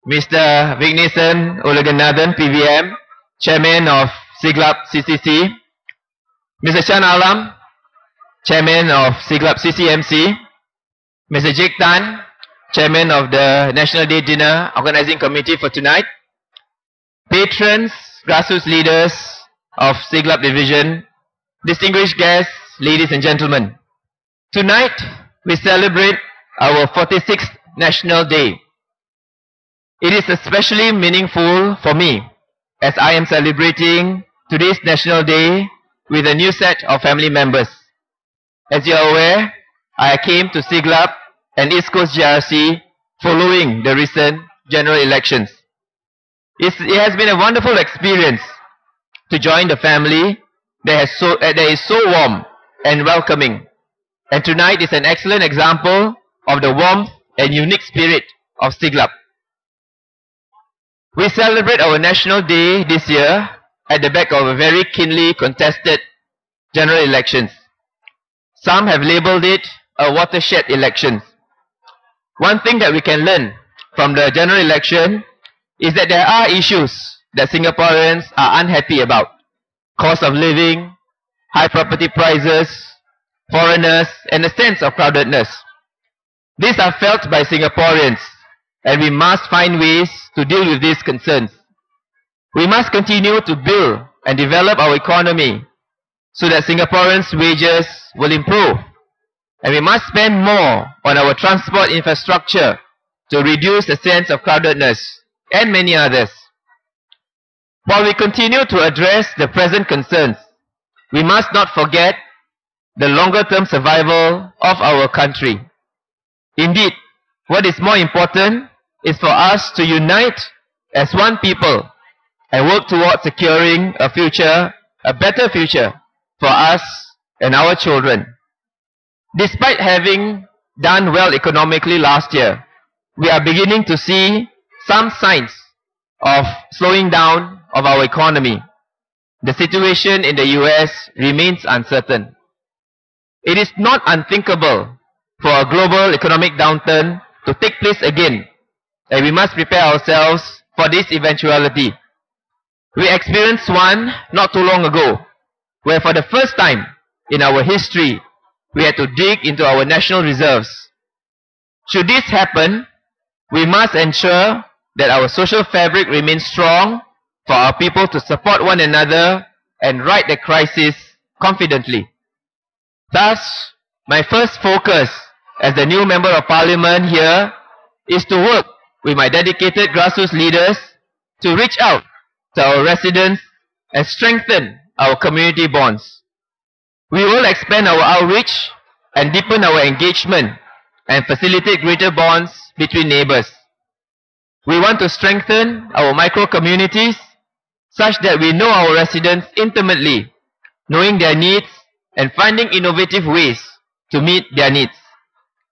Mr. Vignesan Ulaganathan, PVM, Chairman of Siglap CCC, Mr. Chan Alam, Chairman of Siglap CCMC, Mr. Jake Tan, Chairman of the National Day Dinner Organizing Committee for tonight, patrons, grassroots leaders of Siglap Division, distinguished guests, ladies and gentlemen. Tonight, we celebrate our 46th National Day. It is especially meaningful for me as I am celebrating today's National Day with a new set of family members. As you are aware, I came to Siglap and East Coast GRC following the recent general elections. It has been a wonderful experience to join the family that is so warm and welcoming. And tonight is an excellent example of the warmth and unique spirit of Siglap. We celebrate our National Day this year at the back of a very keenly contested general elections. Some have labelled it a watershed elections. One thing that we can learn from the general election is that there are issues that Singaporeans are unhappy about. Cost of living, high property prices, foreigners, and a sense of crowdedness. These are felt by Singaporeans, and we must find ways to deal with these concerns. We must continue to build and develop our economy so that Singaporeans' wages will improve. And we must spend more on our transport infrastructure to reduce the sense of crowdedness and many others. While we continue to address the present concerns, we must not forget the longer-term survival of our country. Indeed, what is more important is for us to unite as one people and work towards securing a future, a better future for us and our children. Despite having done well economically last year, we are beginning to see some signs of slowing down of our economy. The situation in the US remains uncertain. It is not unthinkable for a global economic downturn to take place again, and we must prepare ourselves for this eventuality. We experienced one not too long ago, where for the first time in our history, we had to dig into our national reserves. Should this happen, we must ensure that our social fabric remains strong for our people to support one another and ride the crisis confidently. Thus, my first focus as the new Member of Parliament here is to work with my dedicated grassroots leaders to reach out to our residents and strengthen our community bonds. We will expand our outreach and deepen our engagement and facilitate greater bonds between neighbors. We want to strengthen our micro-communities such that we know our residents intimately, knowing their needs and finding innovative ways to meet their needs.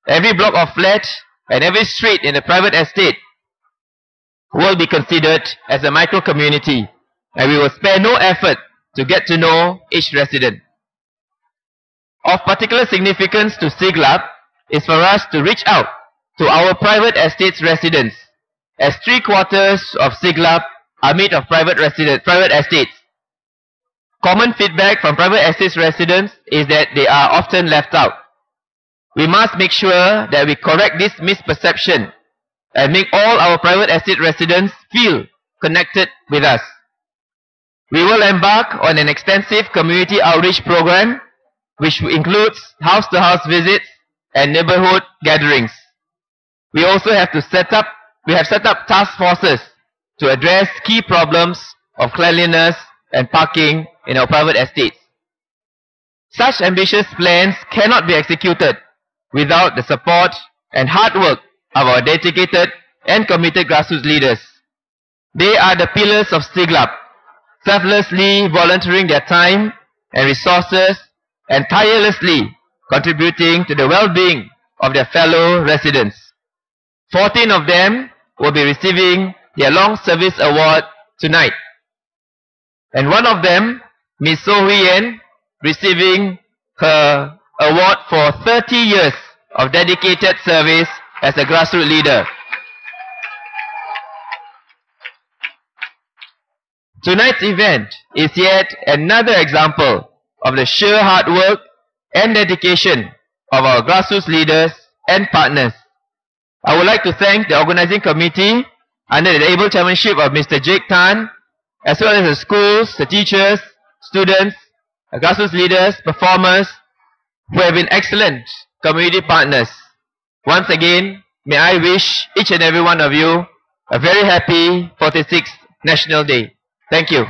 Every block of flat and every street in a private estate will be considered as a micro-community, and we will spare no effort to get to know each resident. Of particular significance to Siglap is for us to reach out to our private estates residents, as 3/4 of Siglap are made of private estates. Common feedback from private estates residents is that they are often left out. We must make sure that we correct this misperception and make all our private estate residents feel connected with us. We will embark on an extensive community outreach program which includes house-to-house visits and neighborhood gatherings. We have set up task forces to address key problems of cleanliness and parking in our private estates. Such ambitious plans cannot be executed without the support and hard work of our dedicated and committed grassroots leaders. They are the pillars of Siglap, selflessly volunteering their time and resources and tirelessly contributing to the well-being of their fellow residents. 14 of them will be receiving their Long Service Award tonight. And one of them, Ms. So Hui-Yen, receiving her award for 30 years of dedicated service as a grassroots leader. Tonight's event is yet another example of the sheer hard work and dedication of our grassroots leaders and partners. I would like to thank the organizing committee under the able chairmanship of Mr. Jake Tan, as well as the schools, the teachers, students, the grassroots leaders, performers, who have been excellent community partners. Once again, may I wish each and every one of you a very happy 46th National Day. Thank you.